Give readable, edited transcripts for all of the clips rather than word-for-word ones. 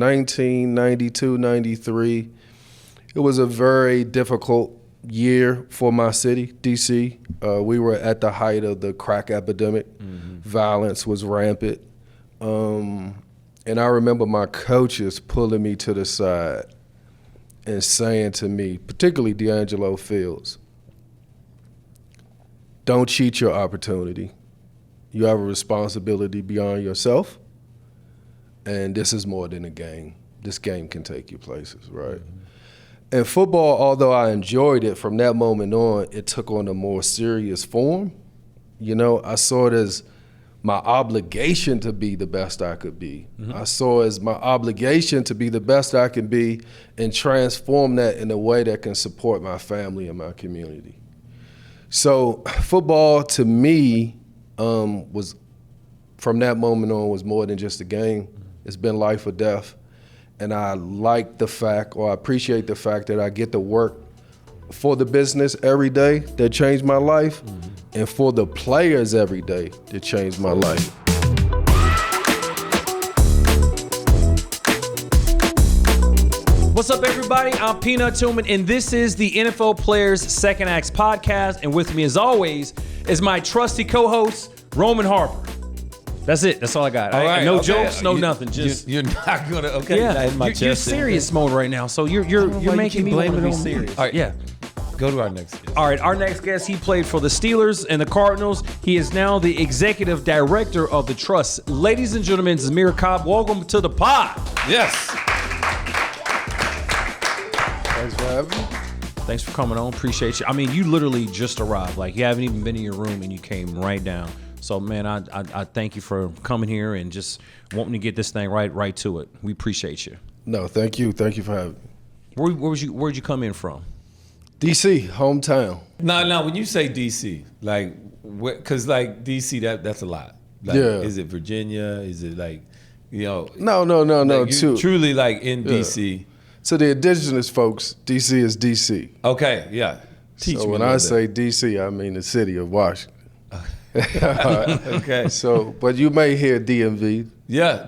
1992, 93. It was a very difficult year for my city, D.C. We were at the height of the crack epidemic. Violence was rampant. And I remember my coaches pulling me to the side and saying to me, particularly D'Angelo Fields, don't cheat your opportunity. You have a responsibility beyond yourself, and this is more than a game. This game can take you places, right? And football, although I enjoyed it, from that moment on, it took on a more serious form. You know, I saw it as my obligation to be the best I could be. I saw it as my obligation to be the best I can be and transform that in a way that can support my family and my community. So football, to me, was, from that moment on, was more than just a game. It's been life or death. And I like the fact, or I appreciate the fact that I get to work for the business every day that changed my life, and for the players every day that changed my life. What's up, everybody? I'm Peanut Tillman, and this is the NFL Players Second Acts podcast. And with me, as always, is my trusty co-host, Roman Harper. That's it. That's all I got. No jokes, no nothing. Just you're not gonna. Okay, yeah. You're serious mode right now, so you're making me want to be serious. All right, yeah. Go to our next guest. All right, our next guest, he played for the Steelers and the Cardinals. He is now the executive director of the Trust. Ladies and gentlemen, Zamir Cobb, welcome to the pod. Yes. Thanks for having me. Thanks for coming on. Appreciate you. I mean, you literally just arrived. Like, you haven't even been in your room and you came right down. So, man, I thank you for coming here and just wanting to get this thing right to it. We appreciate you. No, thank you. Thank you for having me. Where'd you come in from? D.C., hometown. No. When you say D.C., like, because like D.C., that's a lot. Like, yeah. Is it Virginia? Is it like, you know? No. Like truly like in D.C. So the indigenous folks, D.C. is D.C. Okay, yeah. Teach me when I say D.C., I mean the city of Washington. Okay. So, but you may hear DMV. Yeah,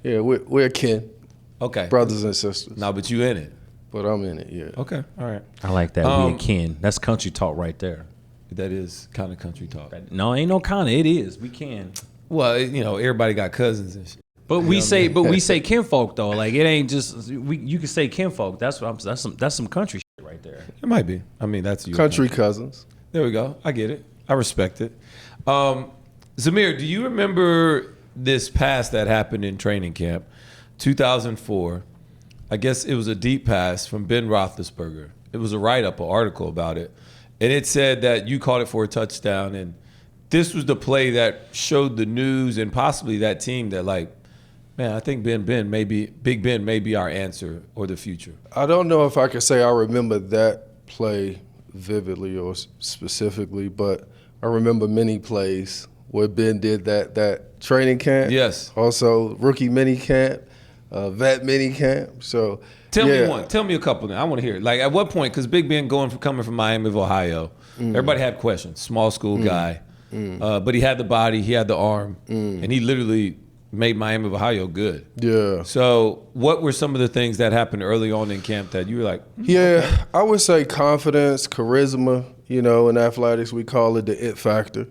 Yeah, we're kin. Okay. Brothers and sisters. No, but you in it. But I'm in it, yeah. Okay, all right. I like that. We a kin. That's country talk right there. That is kind of country talk. No, ain't no kind of. It is. We can. Well, you know, everybody got cousins and shit. But we say kinfolk though. Like, it ain't just you can say kinfolk. That's some country shit right there. It might be. I mean, that's your country cousins. There we go. I get it. I respect it. Zamir, do you remember this pass that happened in training camp, 2004? I guess it was a deep pass from Ben Roethlisberger. It was a write-up, an article about it. And it said that you caught it for a touchdown. And this was the play that showed the news and possibly that team that, like, man, I think Big Ben may be our answer or the future. I don't know if I could say I remember that play vividly or specifically, but I remember many plays where Ben did that training camp. Yes. Also, rookie mini camp. Vet mini camp. So tell me one. Tell me a couple. I want to hear it. Like, at what point? Because Big Ben coming from Miami of Ohio, everybody had questions. Small school guy, but he had the body, he had the arm, and he literally made Miami of Ohio good. Yeah. So what were some of the things that happened early on in camp that you were like? Yeah, okay. I would say confidence, charisma. You know, in athletics we call it the it factor.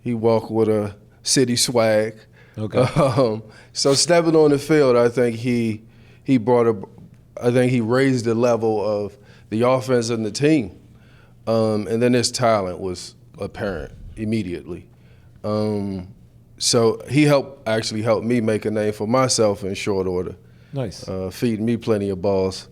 He walked with a city swag. Okay. So stepping on the field, I think he raised the level of the offense and the team, and then his talent was apparent immediately. So he actually helped me make a name for myself in short order. Nice. Feeding me plenty of balls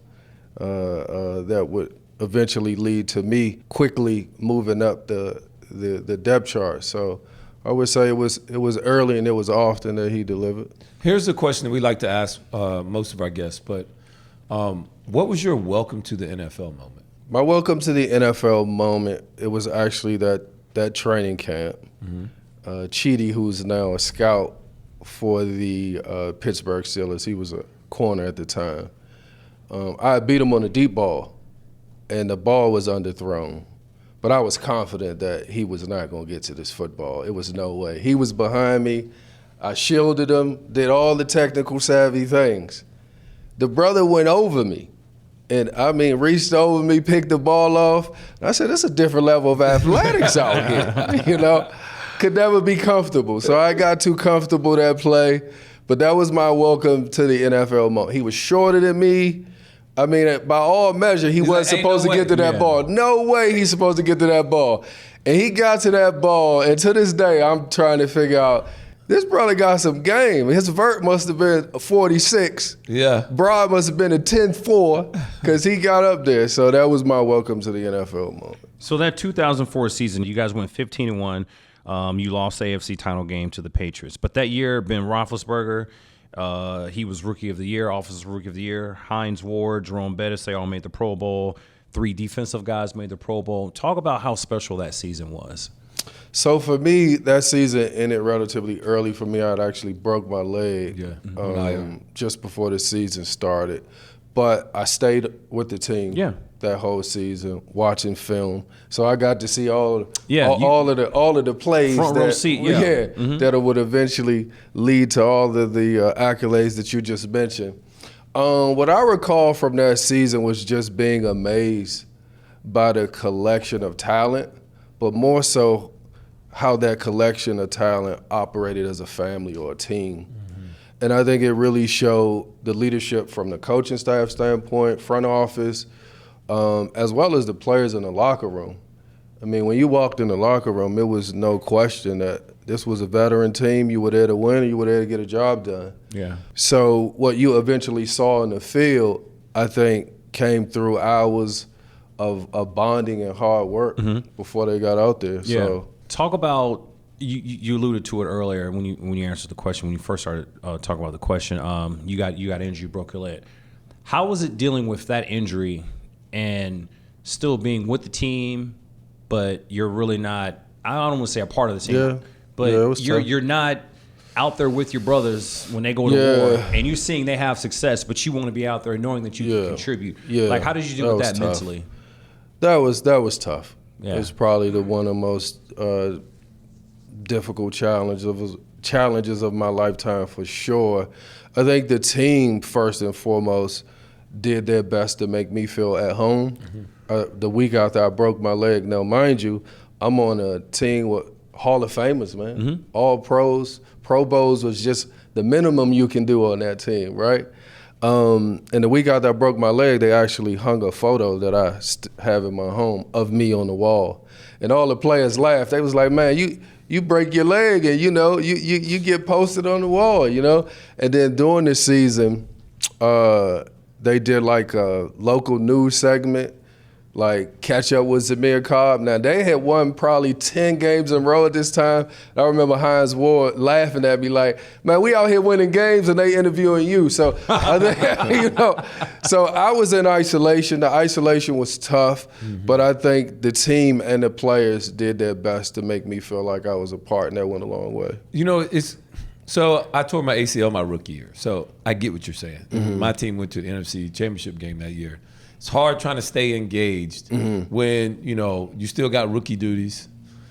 that would eventually lead to me quickly moving up the depth chart. So I would say it was early and it was often that he delivered. Here's the question that we like to ask most of our guests, but what was your welcome to the NFL moment? My welcome to the NFL moment, it was actually that training camp. Chidi, who's now a scout for the Pittsburgh Steelers, he was a corner at the time. I beat him on a deep ball, and the ball was underthrown. But I was confident that he was not going to get to this football. It was no way. He was behind me. I shielded him, did all the technical savvy things. The brother went over me. And I mean, reached over me, picked the ball off. And I said, "It's a different level of athletics out here." You know, could never be comfortable. So I got too comfortable that play. But that was my welcome to the NFL moment. He was shorter than me. I mean, by all measure, he wasn't supposed to get to that ball. No way he's supposed to get to that ball. And he got to that ball. And to this day, I'm trying to figure out, this brother got some game. His vert must have been a 46. Yeah. Broad must have been a 10-4 because he got up there. So that was my welcome to the NFL moment. So that 2004 season, you guys went 15-1. You lost the AFC title game to the Patriots. But that year, Ben Roethlisberger, he was Rookie of the Year, Offensive Rookie of the Year. Hines Ward, Jerome Bettis, they all made the Pro Bowl. 3 defensive guys made the Pro Bowl. Talk about how special that season was. So for me, that season ended relatively early for me. I'd actually broke my leg just before the season started. But I stayed with the team that whole season, watching film. So I got to see all of the plays front row seat, that would eventually lead to all of the accolades that you just mentioned. What I recall from that season was just being amazed by the collection of talent, but more so how that collection of talent operated as a family or a team. Mm-hmm. And I think it really showed the leadership from the coaching staff standpoint, front office, as well as the players in the locker room. I mean, when you walked in the locker room, it was no question that this was a veteran team. You were there to win, and you were there to get a job done. Yeah. So what you eventually saw in the field, I think, came through hours of bonding and hard work before they got out there. Yeah. So talk about, you alluded to it earlier when you answered the question, when you first started talking about the question. You got injured, you broke your leg. How was it dealing with that injury and still being with the team, but you're really not, I don't want to say a part of the team, but you're not out there with your brothers when they go to war, and you're seeing they have success, but you want to be out there knowing that you can contribute. Yeah. Like, how did you deal with that tough. mentally? That was tough. Yeah. It was probably one of the most difficult challenges of my lifetime for sure. I think the team, first and foremost, did their best to make me feel at home. The week after I broke my leg, now mind you, I'm on a team with Hall of Famers, man. All pros. Pro Bowls was just the minimum you can do on that team, right? And the week after I broke my leg, they actually hung a photo that I have in my home of me on the wall. And all the players laughed. They was like, "Man, you break your leg and, you get posted on the wall, And then during the season, they did like a local news segment, like catch up with Zamir Cobb. Now, they had won probably 10 games in a row at this time. I remember Hines Ward laughing at me like, "Man, we out here winning games and they interviewing you." So, I think, so I was in isolation. The isolation was tough, but I think the team and the players did their best to make me feel like I was a part, and that went a long way. So I tore my ACL my rookie year. So I get what you're saying. My team went to the NFC Championship game that year. It's hard trying to stay engaged when, you still got rookie duties.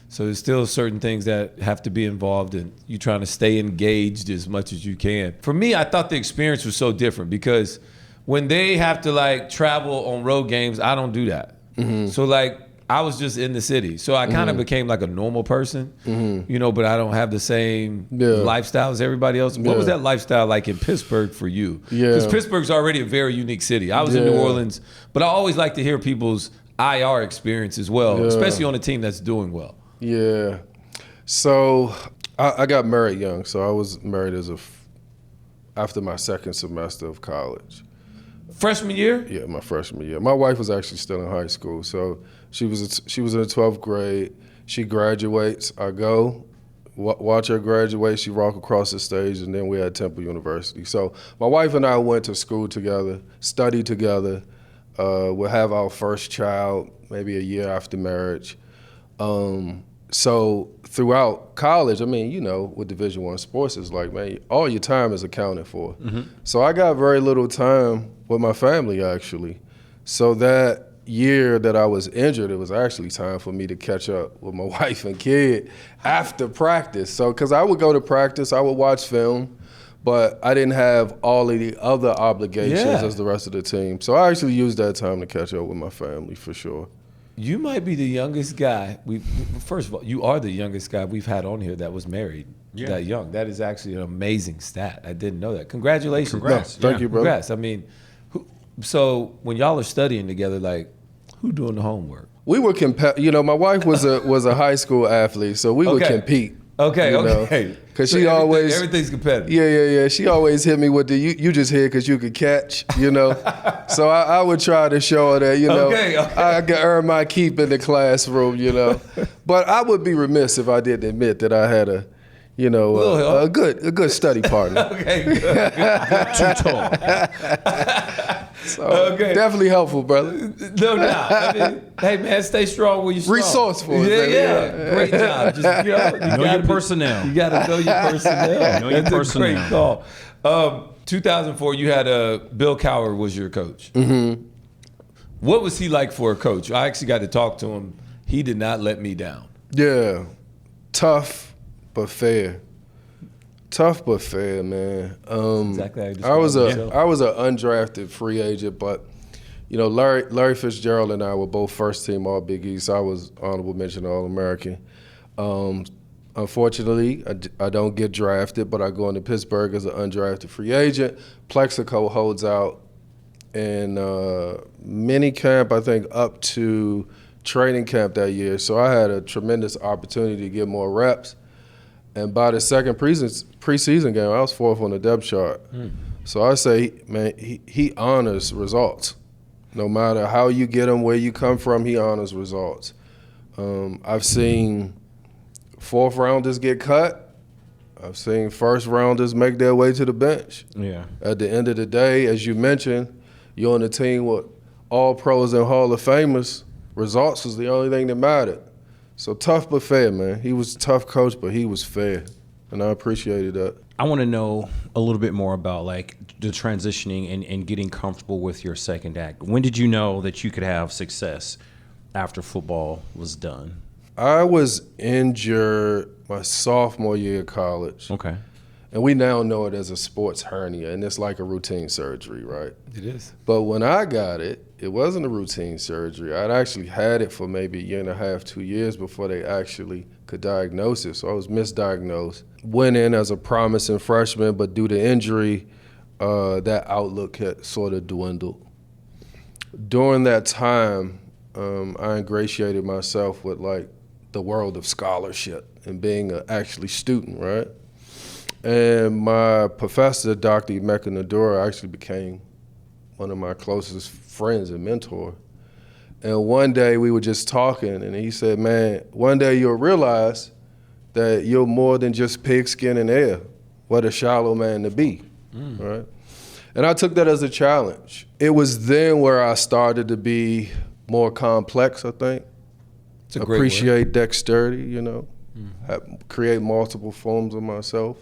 So there's still certain things that have to be involved in you trying to stay engaged as much as you can. For me, I thought the experience was so different because when they have to travel on road games, I don't do that. So I was just in the city. So I kind of became like a normal person, but I don't have the same lifestyle as everybody else. What was that lifestyle like in Pittsburgh for you? Because Pittsburgh's already a very unique city. I was in New Orleans, but I always like to hear people's IR experience as well, especially on a team that's doing well. Yeah. So I got married young. So I was married after my second semester of college. Freshman year? Yeah, my freshman year. My wife was actually still in high school, so she was in the 12th grade. She graduates. I go watch her graduate. She walk across the stage, and then we at Temple University. So my wife and I went to school together, studied together. We'll have our first child maybe a year after marriage. So throughout college, with Division I sports, it's like, man, all your time is accounted for. So I got very little time with my family, actually. So that year that I was injured, it was actually time for me to catch up with my wife and kid after practice. So, because I would go to practice, I would watch film, but I didn't have all of the other obligations as the rest of the team. So I actually used that time to catch up with my family for sure. You might be the youngest guy. First of all, you are the youngest guy we've had on here that was married that young. That is actually an amazing stat. I didn't know that. Congratulations. Congrats. Thank you, brother. Congrats. I mean, so when y'all are studying together, like, who doing the homework? We were my wife was a high school athlete, so we would compete. Okay. Because so she always everything's competitive. Yeah. She always hit me with you just here because you could catch, So I would try to show her that, I could earn my keep in the classroom, But I would be remiss if I didn't admit that I had a good study partner. Okay, good. Too tall. So definitely helpful, brother. No doubt. I mean, hey man, stay strong when you're strong. Resourceful. Yeah. Great job. Just, know your personnel. You got to know your personnel. Know your That's personnel. a great call. 2004, you had Bill Cowher was your coach. Mm-hmm. What was he like for a coach? I actually got to talk to him. He did not let me down. Yeah, tough but fair. Tough but fair, man. Exactly how you described I was an yourself. undrafted free agent, but Larry Fitzgerald and I were both first team All Big East. I was honorable mention All American. Unfortunately, I don't get drafted, but I go into Pittsburgh as an undrafted free agent. Plexico holds out in mini camp, I think, up to training camp that year. So I had a tremendous opportunity to get more reps. And by the second preseason game, I was fourth on the depth chart. So I say, man, he honors results. No matter how you get him, where you come from, he honors results. I've seen fourth rounders get cut. I've seen first rounders make their way to the bench. Yeah. At the end of the day, as you mentioned, you're on a team with all pros and Hall of Famers. Results was the only thing that mattered. So tough but fair, man. He was a tough coach, but he was fair, and I appreciated that. I want to know a little bit more about like the transitioning and getting comfortable with your second act. When did you know that you could have success after football was done? I was injured my sophomore year of college. Okay. And we now know it as a sports hernia, and it's like a routine surgery, right? It is. But when I got it, it wasn't a routine surgery. I'd actually had it for maybe a year and a half, 2 years before they actually could diagnose it. So I was misdiagnosed. Went in as a promising freshman, but due to injury, that outlook had sort of dwindled. During that time, I ingratiated myself with like the world of scholarship and being an actually student, right? And my professor, Dr. Emeka Nadura, actually became one of my closest friends and mentor. And one day we were just talking, and he said, man, one day you'll realize that you're more than just pigskin and air. What a shallow man to be, right? And I took that as a challenge. It was then where I started to be more complex, I think. It's a great Appreciate dexterity, create multiple forms of myself.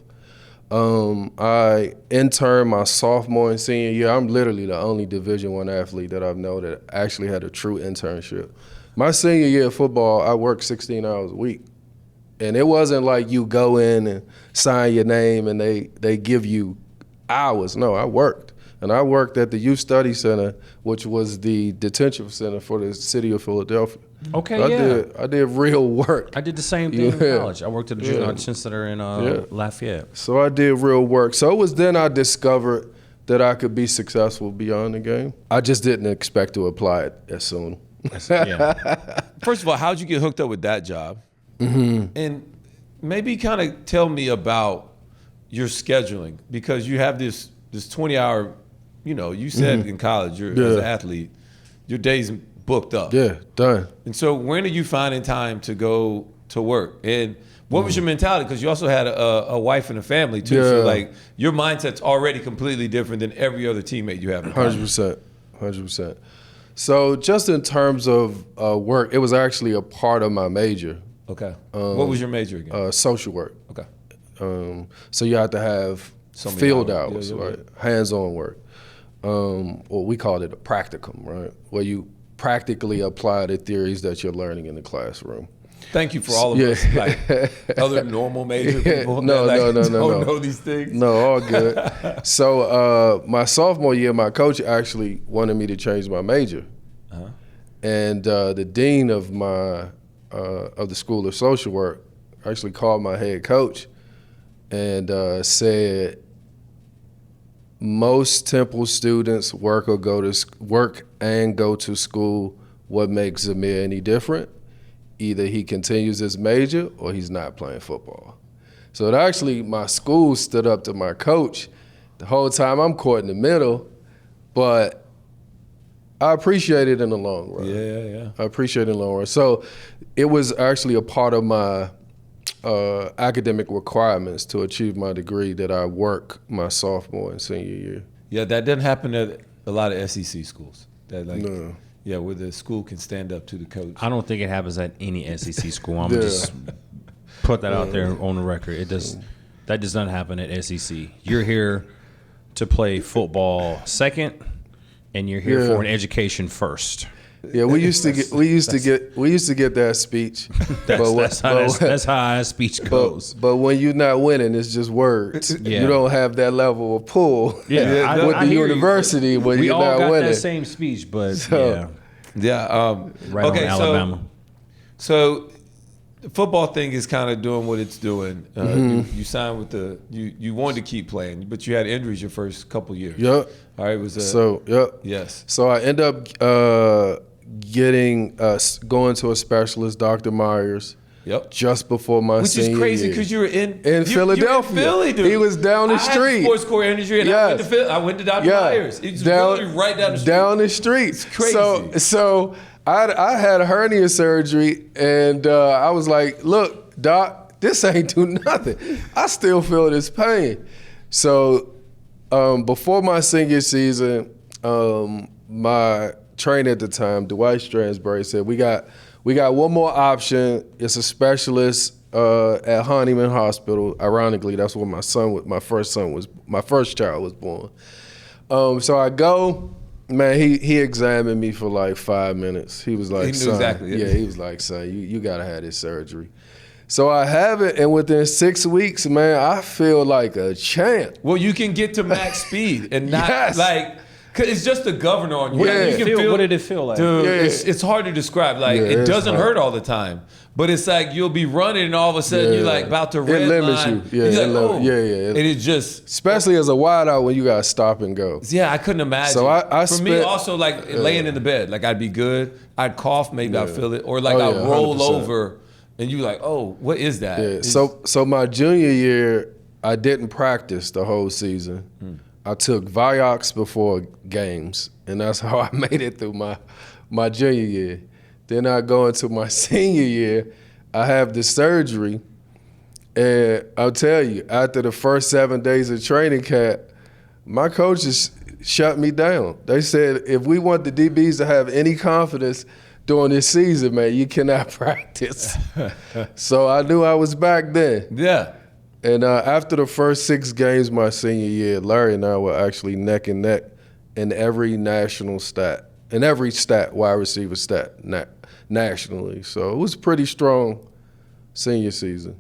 I interned my sophomore and senior year. I'm literally the only Division I athlete that I've known that actually had a true internship. My senior year of football, I worked 16 hours a week. And it wasn't like you go in and sign your name and they give you hours. No, I worked. And I worked at the Youth Study Center, which was the detention center for the city of Philadelphia. Okay, So I did real work. I did the same thing in college. I worked at the Juvenile Detention Center in Lafayette. So I did real work. So it was then I discovered that I could be successful beyond the game. I just didn't expect to apply it as soon. Yeah. First of all, how'd you get hooked up with that job? And maybe kind of tell me about your scheduling, because you have this 20-hour, you said in college, as an athlete, your days booked up. Yeah, done. And so when are you finding time to go to work? And what was your mentality? Because you also had a wife and a family too. Yeah. So like your mindset's already completely different than every other teammate you have in college. 100%. So just in terms of work, it was actually a part of my major. Okay. What was your major again? Social work. Okay. So you have to have field hours, right? Hands-on work. Well, we called it a practicum, right? Where you practically apply the theories that you're learning in the classroom. Thank you for all of us, like other normal major people No, don't know these things. No, all good. So my sophomore year, my coach actually wanted me to change my major. And the dean of the School of Social Work actually called my head coach and said, most Temple students work and go to school. What makes Zamir any different? Either he continues his major or he's not playing football. So it actually, my school stood up to my coach. The whole time I'm caught in the middle, but I appreciate it in the long run. Yeah. I appreciate it in the long run. So it was actually a part of my academic requirements to achieve my degree that I work my sophomore and senior year. Yeah, that doesn't happen at a lot of SEC schools. No. Yeah, where the school can stand up to the coach. I don't think it happens at any SEC school. I'm gonna just put that out there on the record. That does not happen at SEC. You're here to play football second, and you're here for an education first. Yeah, we used to get that speech. That's how our speech goes. But when you're not winning, it's just words. Yeah. You don't have that level of pull. Yeah, with the university when you're not winning. We all got that same speech, but right okay, on Alabama. So the football thing is kind of doing what it's doing. You signed with you wanted to keep playing, but you had injuries your first couple years. Yep. All right. Yes. So I end up going to a specialist, Dr. Myers. Yep. Just before my senior year. Which is crazy because you were in Philadelphia. You were in Philly, dude. He was down the street. I had sports core injury, and I went to Dr. Myers. It's literally right down the street. Down the street. It's crazy. So I had a hernia surgery, and I was like, look, doc, this ain't do nothing. I still feel this pain. So before my senior season, my trainer at the time, Dwight Stransbury, said, we got one more option. It's a specialist at Honeyman Hospital. Ironically, that's where my first child was born. So I go. Man, he examined me for like 5 minutes. He was like, son, he was like, son, you gotta have this surgery. So I have it, and within 6 weeks, man, I feel like a champ. Well, you can get to max speed and not cause it's just a governor on you. Yeah. You can feel, what did it feel like? Dude, it's hard to describe. Like it doesn't hurt all the time, but it's like you'll be running and all of a sudden you're like about to red limits line. you. And it just, especially as a wideout when you gotta stop and go. Yeah, I couldn't imagine. So for me also like laying in the bed, like I'd be good. I'd cough, maybe I'd feel it, or like I'd roll 100%. Over, and you like, oh, what is that? Yeah. So my junior year, I didn't practice the whole season. I took Vioxx before games, and that's how I made it through my junior year. Then I go into my senior year, I have the surgery, and I'll tell you, after the first 7 days of training camp, my coaches shut me down. They said, if we want the DBs to have any confidence during this season, man, you cannot practice. So I knew I was back then. Yeah. And after the first 6 games my senior year, Larry and I were actually neck and neck in every national stat, wide receiver stat nationally. So it was a pretty strong senior season.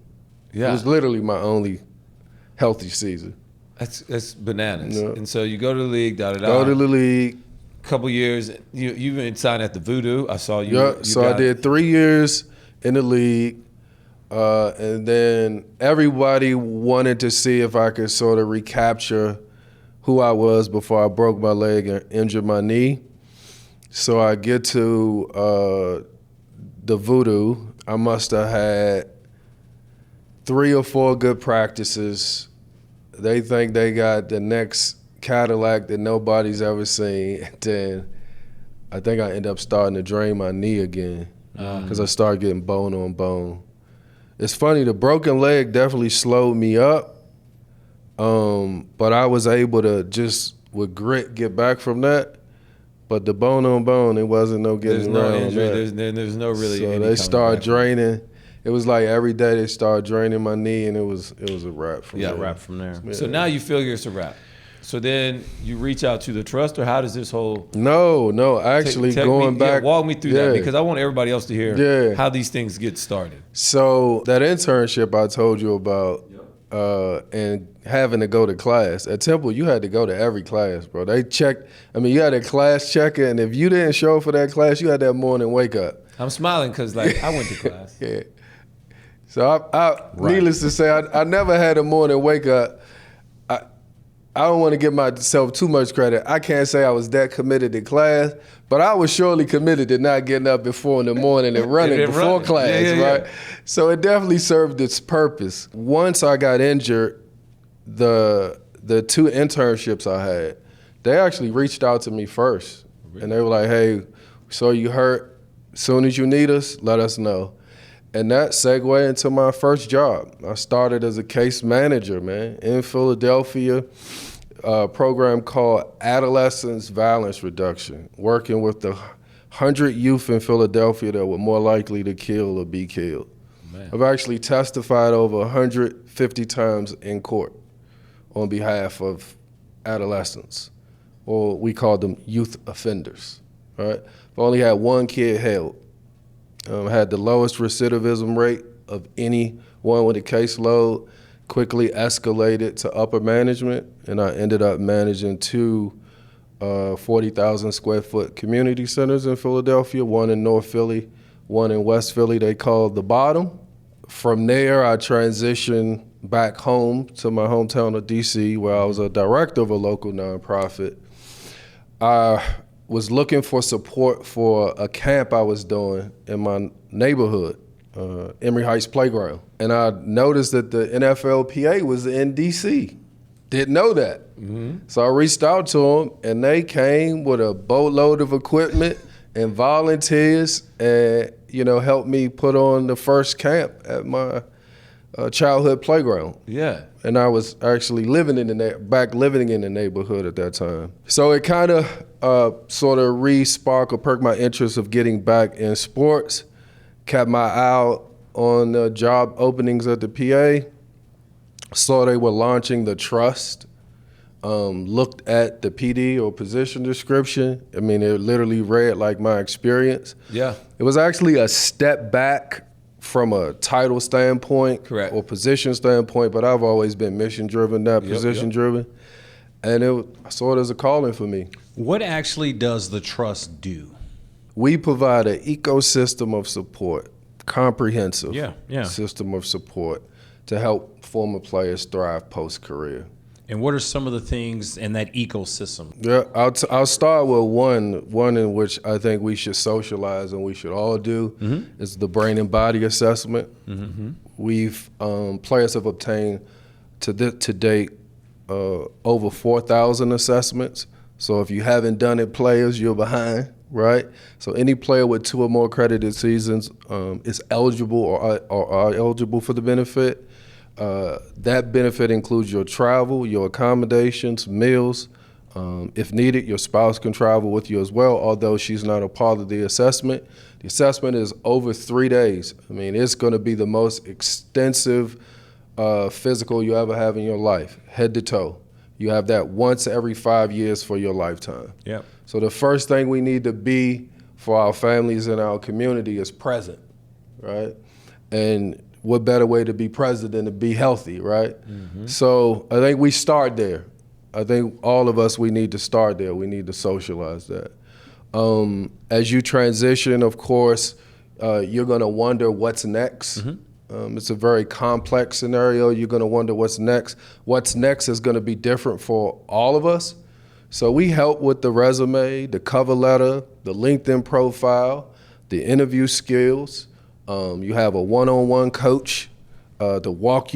Yeah. It was literally my only healthy season. That's bananas. Yeah. And so you go to the league, Go to the league. Couple years, you've been signed at the Voodoo. I saw you. Yeah, so I did 3 years in the league. And then everybody wanted to see if I could sort of recapture who I was before I broke my leg and injured my knee. So I get to the Voodoo. I must have had 3 or 4 good practices. They think they got the next Cadillac that nobody's ever seen. And then I think I end up starting to drain my knee again because I started getting bone on bone. It's funny, the broken leg definitely slowed me up, but I was able to just, with grit, get back from that. But the bone on bone, it wasn't no getting around that. There's no really. So they started draining. It was like every day they started draining my knee, and it was a wrap from there. Wrap from there. Yeah. So now you feel it's a wrap. So then you reach out to the trust, or how does this whole No. Actually, going back, walk me through that, because I want everybody else to hear how these things get started. So that internship I told you about, and having to go to class at Temple, you had to go to every class, bro. They checked. I mean, you had a class checker, and if you didn't show up for that class, you had that morning wake up. I'm smiling because I went to class. Yeah. So needless to say, I never had a morning wake up. I don't want to give myself too much credit. I can't say I was that committed to class, but I was surely committed to not getting up at 4 in the morning and running before class, right? So it definitely served its purpose. Once I got injured, the 2 internships I had, they actually reached out to me first. Really? And they were like, hey, so you hurt. As soon as you need us, let us know. And that segued into my first job. I started as a case manager, man, in Philadelphia, a program called Adolescence Violence Reduction, working with the 100 youth in Philadelphia that were more likely to kill or be killed. Man. I've actually testified over 150 times in court on behalf of adolescents, or we call them youth offenders, right? I've only had 1 kid held. Had the lowest recidivism rate of anyone with a caseload, quickly escalated to upper management, and I ended up managing 2 40,000 square foot community centers in Philadelphia, one in North Philly, one in West Philly they called The Bottom. From there, I transitioned back home to my hometown of DC, where I was a director of a local nonprofit. I was looking for support for a camp I was doing in my neighborhood, Emory Heights Playground. And I noticed that the NFLPA was in DC. Didn't know that. Mm-hmm. So I reached out to them, and they came with a boatload of equipment and volunteers and, helped me put on the first camp at my childhood playground. Yeah. And I was actually living in the neighborhood at that time. So it kind of sort of re-sparked or perked my interest of getting back in sports, kept my eye out on the job openings at the PA, saw they were launching the trust, looked at the PD or position description. I mean, it literally read like my experience. Yeah. It was actually a step back from a title standpoint, correct, or position standpoint, but I've always been mission-driven, not position-driven. And I saw it as a calling for me. What actually does the trust do? We provide an ecosystem of support, comprehensive system of support to help former players thrive post-career. And what are some of the things in that ecosystem? Yeah, I'll start with one in which I think we should socialize and we should all do. Mm-hmm. Is the brain and body assessment. Mm-hmm. Players have obtained to date over 4,000 assessments. So if you haven't done it, players, you're behind, right? So any player with 2 or more credited seasons is eligible or are eligible for the benefit. That benefit includes your travel, your accommodations, meals. If needed, your spouse can travel with you as well, although she's not a part of the assessment. The assessment is over 3 days. I mean, it's going to be the most extensive physical you ever have in your life, head to toe. You have that once every 5 years for your lifetime. Yep. So the first thing we need to be for our families and our community is present, right? And what better way to be present than to be healthy, right? Mm-hmm. So I think we start there. I think all of us, we need to start there. We need to socialize that. As you transition, of course, you're gonna wonder what's next. Mm-hmm. It's a very complex scenario. You're gonna wonder what's next. What's next is gonna be different for all of us. So we help with the resume, the cover letter, the LinkedIn profile, the interview skills. You have a one-on-one coach to walk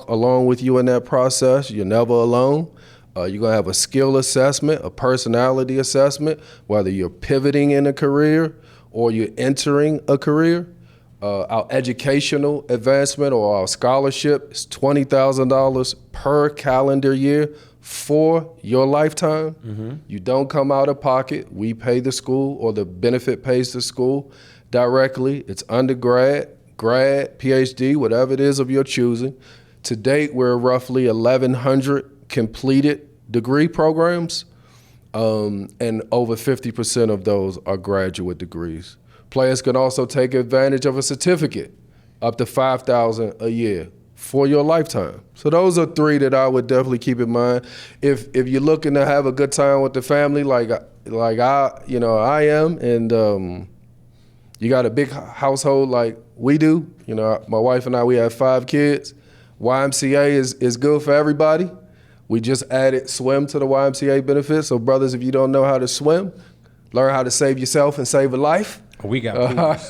along with you in that process. You're never alone. You're going to have a skill assessment, a personality assessment, whether you're pivoting in a career or you're entering a career. Our educational advancement or our scholarship is $20,000 per calendar year for your lifetime. Mm-hmm. You don't come out of pocket. We pay the school, or the benefit pays the school directly. It's undergrad, grad, PhD, whatever it is of your choosing. To date, we're roughly 1,100 completed degree programs, and over 50% of those are graduate degrees. Players can also take advantage of a certificate, up to $5,000 a year for your lifetime. So those are 3 that I would definitely keep in mind. If you're looking to have a good time with the family, like I am, and you got a big household like we do. My wife and I, we have 5 kids. YMCA is good for everybody. We just added swim to the YMCA benefits. So brothers, if you don't know how to swim, learn how to save yourself and save a life. We got pools.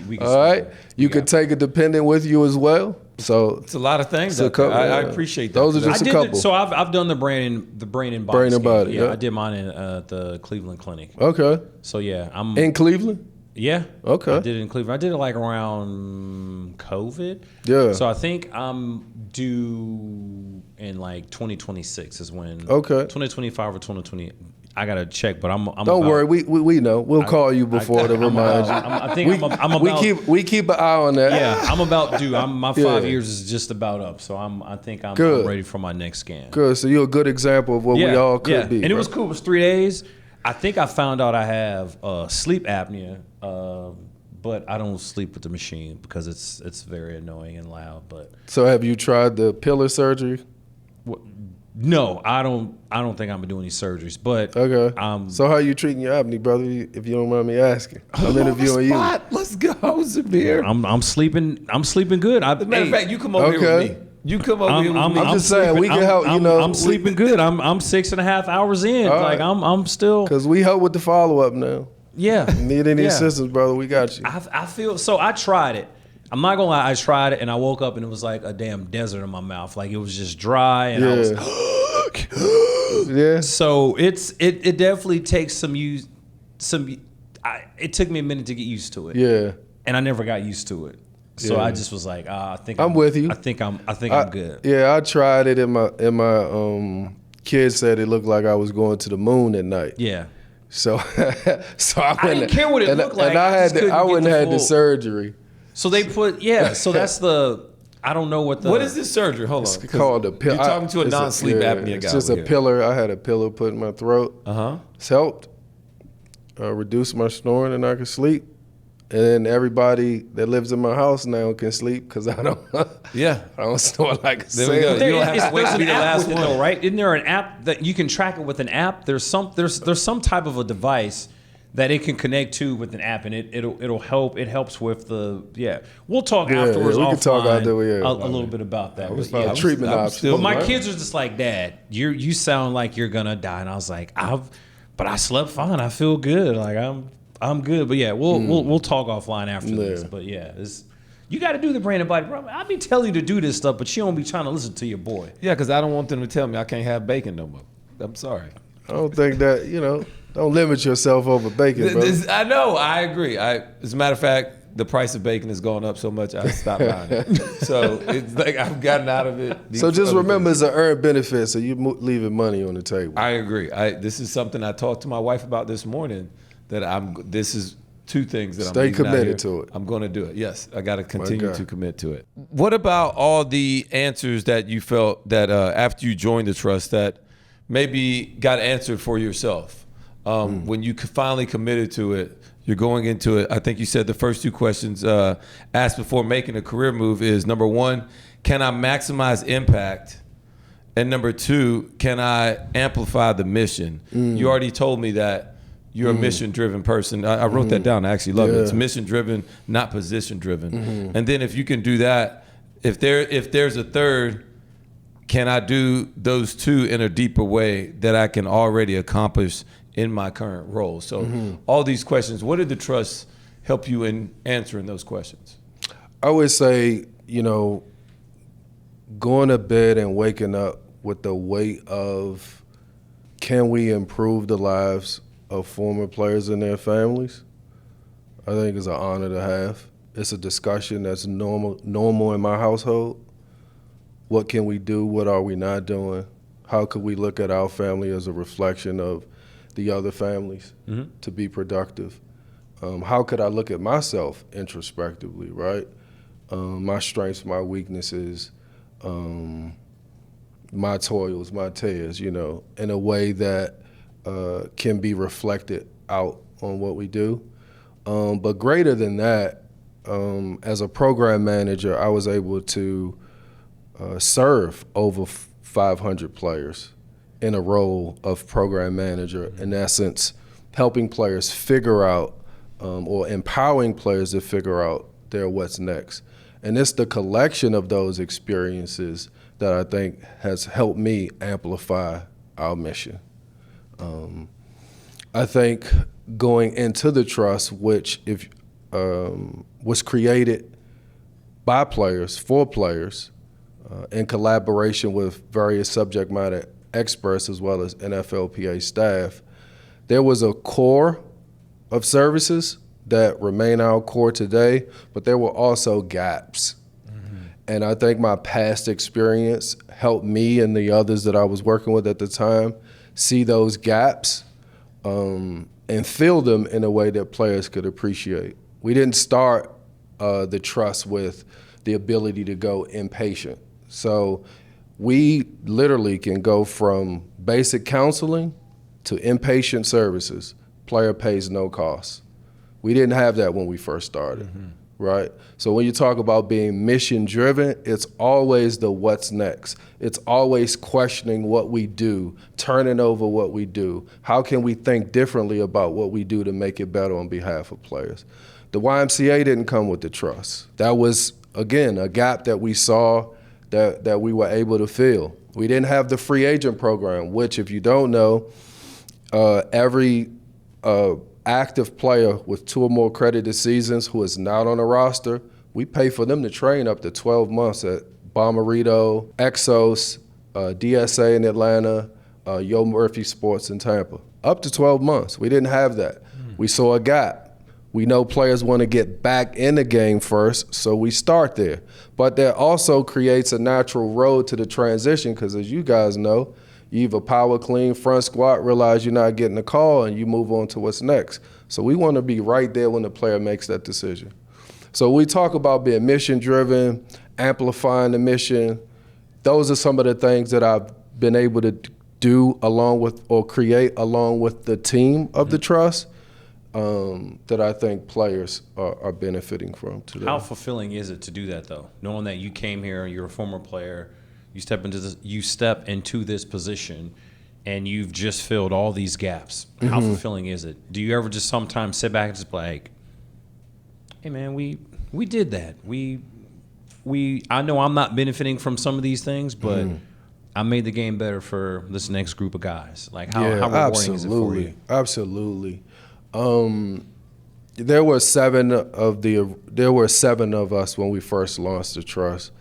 we can All right. You can take a dependent with you as well. So it's a lot of things. I appreciate that. Those are just a couple. So I've done the brain and body. Brain and body. Yeah, I did mine in the Cleveland Clinic. Okay. So yeah, I'm in Cleveland. Yeah. Okay. I did it in Cleveland. I did it like around COVID. Yeah. So I think I'm due in like 2026 is when. Okay. 2025 or 2020. I gotta check, but I'm Don't worry, we know. We'll call you before to remind you. I think I'm about. We keep an eye on that. Yeah, I'm about due. My 5 years is just about up, so I think I'm ready for my next scan. Good. So you're a good example of what we all could be. And it was cool. It was 3 days. I think I found out I have sleep apnea, but I don't sleep with the machine because it's very annoying and loud. But so have you tried the pillar surgery? No, I don't think I'm gonna do any surgeries. But okay. So how are you treating your apnea, brother? If you don't mind me asking, I'm interviewing you. Let's go, Zamir. I'm sleeping. I'm sleeping good. As a matter of fact, you come over here with me. You come over here with me. I'm just saying we can help. I'm sleeping good. I'm 6.5 hours in. Like I'm still. Because we help with the follow up now. Yeah. Need any assistance, brother? We got you. I feel so. I tried it. I'm not gonna lie, I tried it and I woke up and it was like a damn desert in my mouth. Like it was just dry and I was yeah. So it definitely takes it took me a minute to get used to it. Yeah. And I never got used to it. So I just was like, I think I'm with you. I think I'm good. Yeah, I tried it and my kids said it looked like I was going to the moon at night. Yeah. So I didn't care what it looked like. And I wouldn't have the surgery. So they put so that's I don't know what what is this surgery? Hold on. It's called a pillar. You're talking to a non-sleep apnea guy. It's just a pillar. I had a pillow put in my throat. It's helped reduce my snoring and I can sleep. And everybody that lives in my house now can sleep because I don't. I don't snore like a sailor. There we go. You don't have to wait to be the last one, though, right? Isn't there an app that you can track it with an app? There's some type of a device that it can connect to with an app, and it'll help. It helps with the We'll talk afterwards. We can talk out there. A little bit about that. Treatment options. But my kids are just like, Dad, you sound like you're gonna die, and I was like, but I slept fine. I feel good. Like I'm good. But yeah, we'll talk offline after this. But yeah, you got to do the brain and body. Bro, I be telling you to do this stuff, but you don't be trying to listen to your boy. Yeah, because I don't want them to tell me I can't have bacon no more. I'm sorry. I don't think that don't limit yourself over bacon, bro. I know. I agree. As a matter of fact, the price of bacon has gone up so much I stopped buying it. So it's like I've gotten out of it. So just remember, it's an earned benefit. So you're leaving money on the table. I agree. This is something I talked to my wife about this morning. This is 2 things that Stay committed to it. I'm going to do it. Yes, I got to continue to commit to it. What about all the answers that you felt that after you joined the trust that maybe got answered for yourself? When you finally committed to it, you're going into it. I think you said the first 2 questions asked before making a career move is, number 1, can I maximize impact? And number 2, can I amplify the mission? You already told me that you're a mission-driven person. I wrote that down. I actually love it. It's mission-driven, not position-driven. And then if you can do that, if there's a third, can I do those 2 in a deeper way that I can already accomplish in my current role? So all these questions, what did the trust help you in answering those questions? I would say, going to bed and waking up with the weight of, can we improve the lives of former players and their families? I think it's an honor to have. It's a discussion that's normal in my household. What can we do? What are we not doing? How could we look at our family as a reflection of the other families to be productive? How could I look at myself introspectively, right? My strengths, my weaknesses, my toils, my tears, you know, in a way that can be reflected out on what we do. But greater than that, as a program manager, I was able to serve over 500 players in a role of program manager, in essence, helping players figure out or empowering players to figure out their what's next. And it's the collection of those experiences that I think has helped me amplify our mission. I think going into the trust, which was created by players, for players, in collaboration with various subject matter experts as well as NFLPA staff, there was a core of services that remain our core today, but there were also gaps. And I think my past experience helped me and the others that I was working with at the time see those gaps and fill them in a way that players could appreciate. We didn't start the trust with the ability to go inpatient. So we literally can go from basic counseling to inpatient services. Player pays no cost. We didn't have that when we first started, right? So when you talk about being mission-driven, it's always the what's next. It's always questioning what we do, turning over what we do. How can we think differently about what we do to make it better on behalf of players? The YMCA didn't come with the trust. That was, again, a gap that we saw that we were able to fill. We didn't have the free agent program, which, if you don't know, every active player with 2 or more credited seasons who is not on a roster, we pay for them to train up to 12 months at Bomarito, Exos, DSA in Atlanta, Yo Murphy Sports in Tampa. Up to 12 months. We didn't have that. We saw a gap. We know players want to get back in the game first, so we start there. But that also creates a natural road to the transition because, as you guys know, you either power clean, front squat, realize you're not getting a call, and you move on to what's next. So we want to be right there when the player makes that decision. So we talk about being mission-driven, amplifying the mission. Those are some of the things that I've been able to do along with or create along with the team of the trust that I think players are benefiting from today. How fulfilling is it to do that, though, knowing that you came here, you're a former player, you step into this position, and you've just filled all these gaps? How fulfilling is it? Do you ever just sometimes sit back and just be like, "Hey, man, we did that. I know I'm not benefiting from some of these things, but I made the game better for this next group of guys." Like, how rewarding is it for you? Absolutely. There were seven of us when we first launched the trust.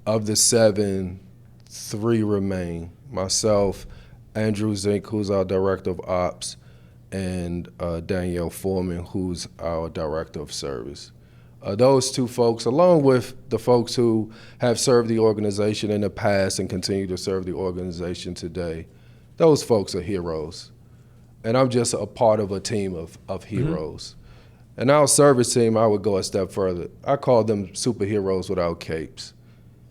Of the 7, 3 remain. Myself, Andrew Zink, who's our director of ops, and Danielle Foreman, who's our director of service. Those 2 folks, along with the folks who have served the organization in the past and continue to serve the organization today, those folks are heroes. And I'm just a part of a team of heroes. And our service team, I would go a step further. I call them superheroes without capes.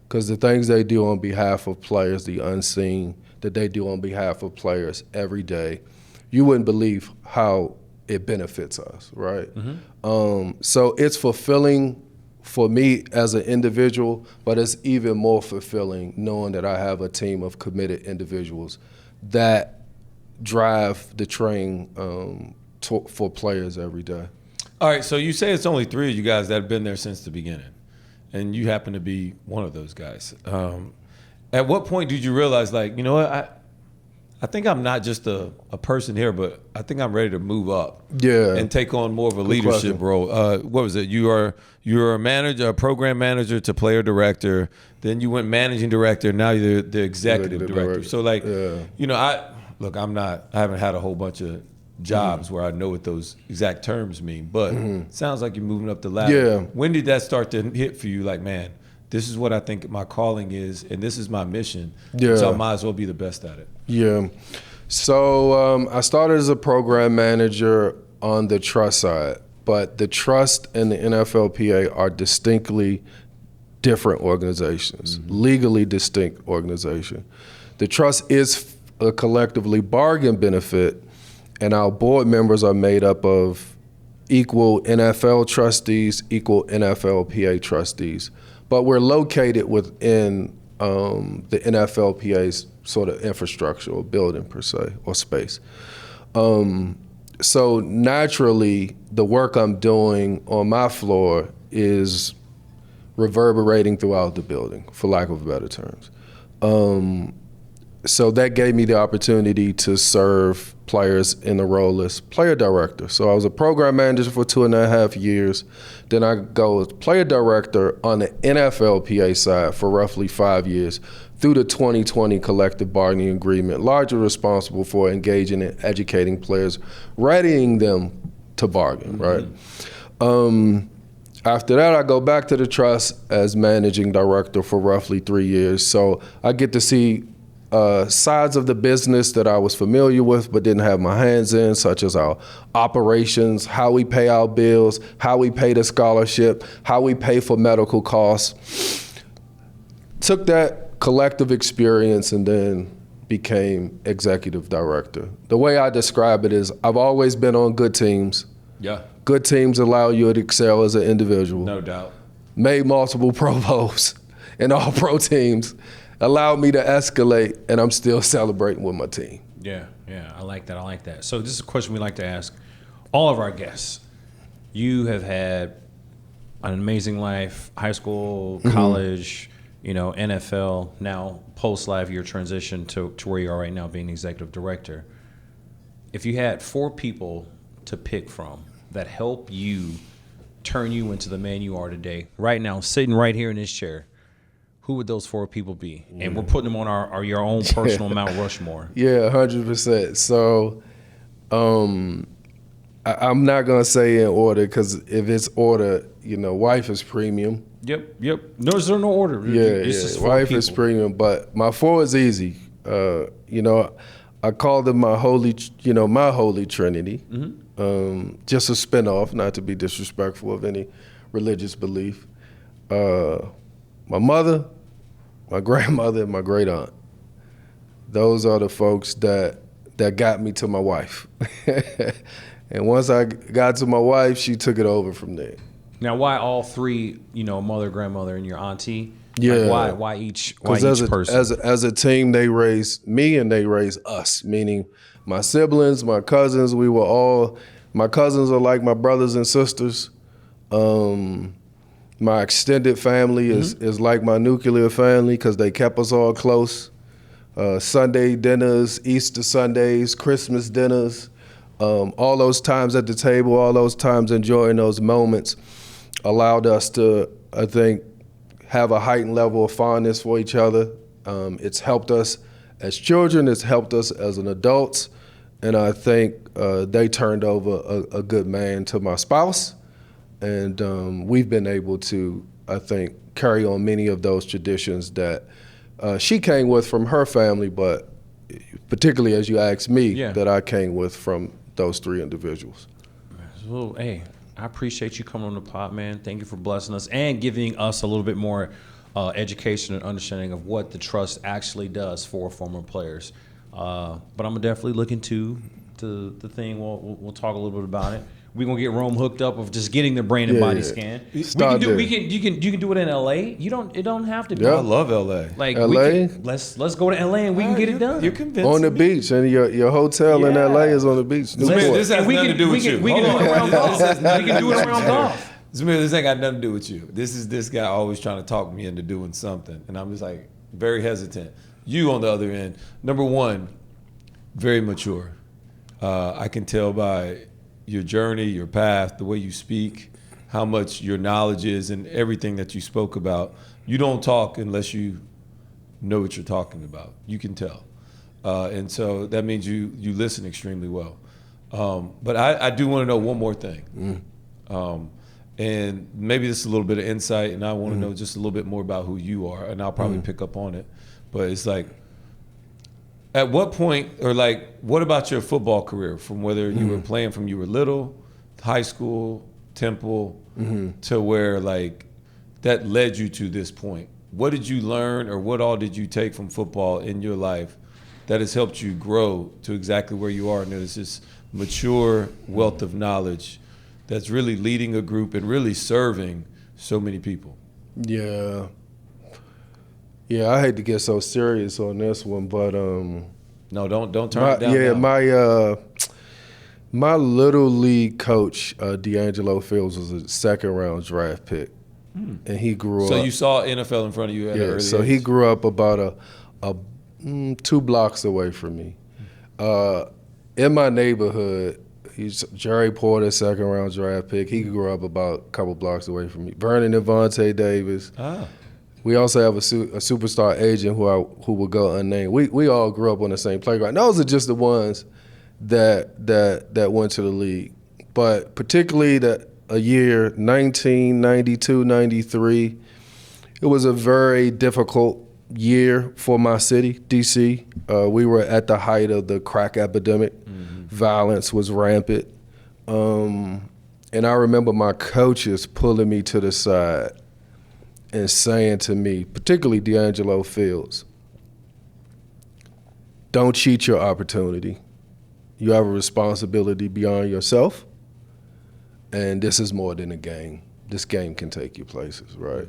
Because the things they do on behalf of players, the unseen that they do on behalf of players every day, you wouldn't believe how it benefits us, right? So it's fulfilling for me as an individual, but it's even more fulfilling knowing that I have a team of committed individuals that drive the train for players every day. All right, so you say it's only 3 of you guys that have been there since the beginning, and you happen to be one of those guys. At what point did you realize, like, you know what, I think I'm not just a person here, but I think I'm ready to move up and take on more of a leadership role? What was it? You are a manager, a program manager to player director, then you went managing director, now you're the executive director. So, like, you know, I haven't had a whole bunch of jobs where I know what those exact terms mean, but it sounds like you're moving up the ladder. Yeah. When did that start to hit for you? Like, man, this is what I think my calling is, and this is my mission. So I might as well be the best at it. Yeah. So I started as a program manager on the trust side, but the trust and the NFLPA are distinctly different organizations, legally distinct organizations. The trust is a collectively bargained benefit, and our board members are made up of equal NFL trustees, equal NFLPA trustees. But we're located within the NFLPA's sort of infrastructure or building per se, or space. So naturally, the work I'm doing on my floor is reverberating throughout the building, for lack of better terms. So that gave me the opportunity to serve players in the role as player director. So I was a program manager for 2.5 years. Then I go as player director on the NFLPA side for roughly 5 years through the 2020 collective bargaining agreement, largely responsible for engaging and educating players, readying them to bargain, right? After that, I go back to the trust as managing director for roughly 3 years. So I get to see sides of the business that I was familiar with but didn't have my hands in, such as our operations, how we pay our bills, how we pay the scholarship, how we pay for medical costs. Took that collective experience and then became executive director. The way I describe it is I've always been on good teams. Yeah. Good teams allow you to excel as an individual. No doubt. Made multiple Pro Bowls in all pro teams. Allowed me to escalate, and I'm still celebrating with my team. Yeah, I like that. So this is a question we like to ask all of our guests. You have had an amazing life, high school, college, NFL, now post-life, your transition to where you are right now being executive director. If you had 4 people to pick from that help you turn you into the man you are today, right now, sitting right here in this chair, who would those 4 people be? And we're putting them on your own personal Mount Rushmore. Yeah, 100%. So I'm not going to say in order, because if it's order, wife is premium. Yep. No, there's no order. Yeah, wife is premium, but my 4 is easy. I call them my holy trinity. Just a spinoff, not to be disrespectful of any religious belief. My mother, my grandmother, and my great aunt. Those are the folks that got me to my wife. And once I got to my wife, she took it over from there. Now, why all 3, mother, grandmother, and your auntie? Yeah. Like why each person? As a team, they raised me and they raised us, meaning my siblings, my cousins, my cousins are like my brothers and sisters. My extended family is like my nuclear family because they kept us all close. Sunday dinners, Easter Sundays, Christmas dinners, all those times at the table, all those times enjoying those moments allowed us to, I think, have a heightened level of fondness for each other. It's helped us as children, it's helped us as an adults, and I think they turned over a good man to my spouse. And we've been able to, I think, carry on many of those traditions that she came with from her family, but particularly as you asked me, that I came with from those 3 individuals. Well, hey, I appreciate you coming on the pod, man. Thank you for blessing us and giving us a little bit more education and understanding of what the trust actually does for former players. But I'm gonna definitely look into the thing. We'll talk a little bit about it. We're gonna get Rome hooked up of just getting the brain and body scan. You can do it in LA. It don't have to be. I love LA. Like LA? Let's go to LA and we can get it done. You're convinced. On the beach, and your hotel in LA is on the beach. This has nothing to do with you. We can do it around golf. We can do it around golf. Zamir, this ain't got nothing to do with you. This is this guy always trying to talk me into doing something, and I'm just like very hesitant. You on the other end, number one, very mature. I can tell by your journey, your path, the way you speak, how much your knowledge is, and everything that you spoke about. You don't talk unless you know what you're talking about. You can tell. And so that means you listen extremely well. But I do want to know one more thing. And maybe this is a little bit of insight, and I want to know just a little bit more about who you are, and I'll probably pick up on it. But it's like, at what point, or like, what about your football career, from whether you were playing from you were little, high school, Temple, to where like that led you to this point what did you learn or what all did you take from football in your life that has helped you grow to exactly where you are? And there's this mature wealth of knowledge that's really leading a group and really serving so many people. Yeah. Yeah, I hate to get so serious on this one, but No, don't turn it down. Yeah, now. my little league coach, D'Angelo Fields, was a second-round draft pick, and he grew up. So you saw NFL in front of you at an early age. He grew up about 2 blocks away from me. In my neighborhood, he's Jerry Porter, second-round draft pick. He grew up about a couple blocks away from me. Vernon and Vontae Davis. We also have a superstar agent who will go unnamed. We all grew up on the same playground. Those are just the ones that went to the league. But particularly a year 1992, 93, it was a very difficult year for my city, D.C. We were at the height of the crack epidemic. Violence was rampant. And I remember my coaches pulling me to the side and saying to me, particularly D'Angelo Fields, don't cheat your opportunity. You have a responsibility beyond yourself, and this is more than a game. This game can take you places, right?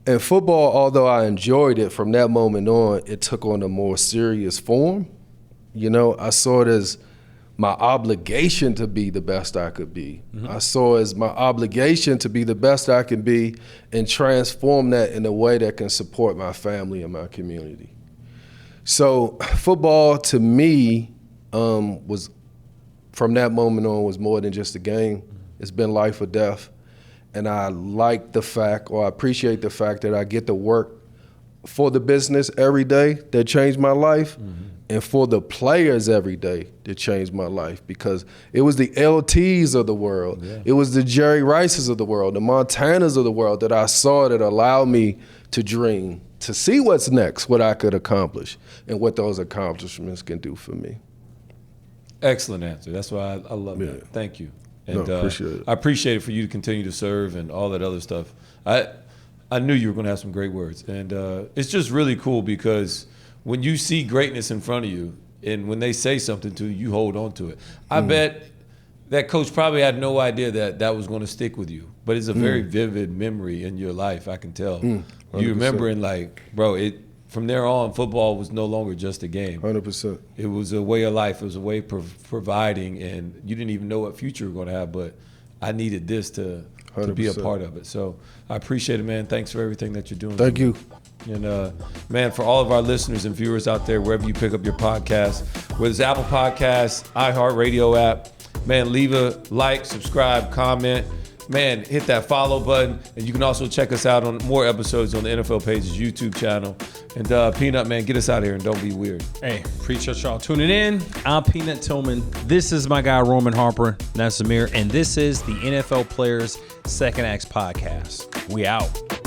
And football, although I enjoyed it, from that moment on, it took on a more serious form. You know, I saw it as my obligation to be the best I could be. I saw it as my obligation to be the best I can be and transform that in a way that can support my family and my community. So football to me was, from that moment on, was more than just a game. It's been life or death. And I like the fact, or I appreciate the fact that I get to work for the business every day that changed my life, and for the players every day that changed my life, because it was the LTs of the world. It was the Jerry Rices of the world, the Montanas of the world that I saw that allowed me to dream, to see what's next, what I could accomplish, and what those accomplishments can do for me. Excellent answer. That's why I love that. Thank you. And appreciate it. I appreciate it for you to continue to serve and all that other stuff. I knew you were going to have some great words. And it's just really cool because when you see greatness in front of you and when they say something to you, you hold on to it. I bet that coach probably had no idea that was going to stick with you. But it's a very vivid memory in your life, I can tell. You remember and like, bro, from there on, football was no longer just a game. 100%. It was a way of life. It was a way of providing, and you didn't even know what future you were going to have, but I needed this to be a part of it. So I appreciate it, man. Thanks for everything that you're doing. Thank you. And, man, for all of our listeners and viewers out there, wherever you pick up your podcast, whether it's Apple Podcasts, iHeartRadio app, man, leave a like, subscribe, comment. Man, hit that follow button. And you can also check us out on more episodes on the NFL Page's YouTube channel. And Peanut, man, get us out of here and don't be weird. Hey, appreciate y'all tuning in. I'm Peanut Tillman. This is my guy, Roman Harper. That's Zamir. And this is the NFL Players Second Acts Podcast. We out.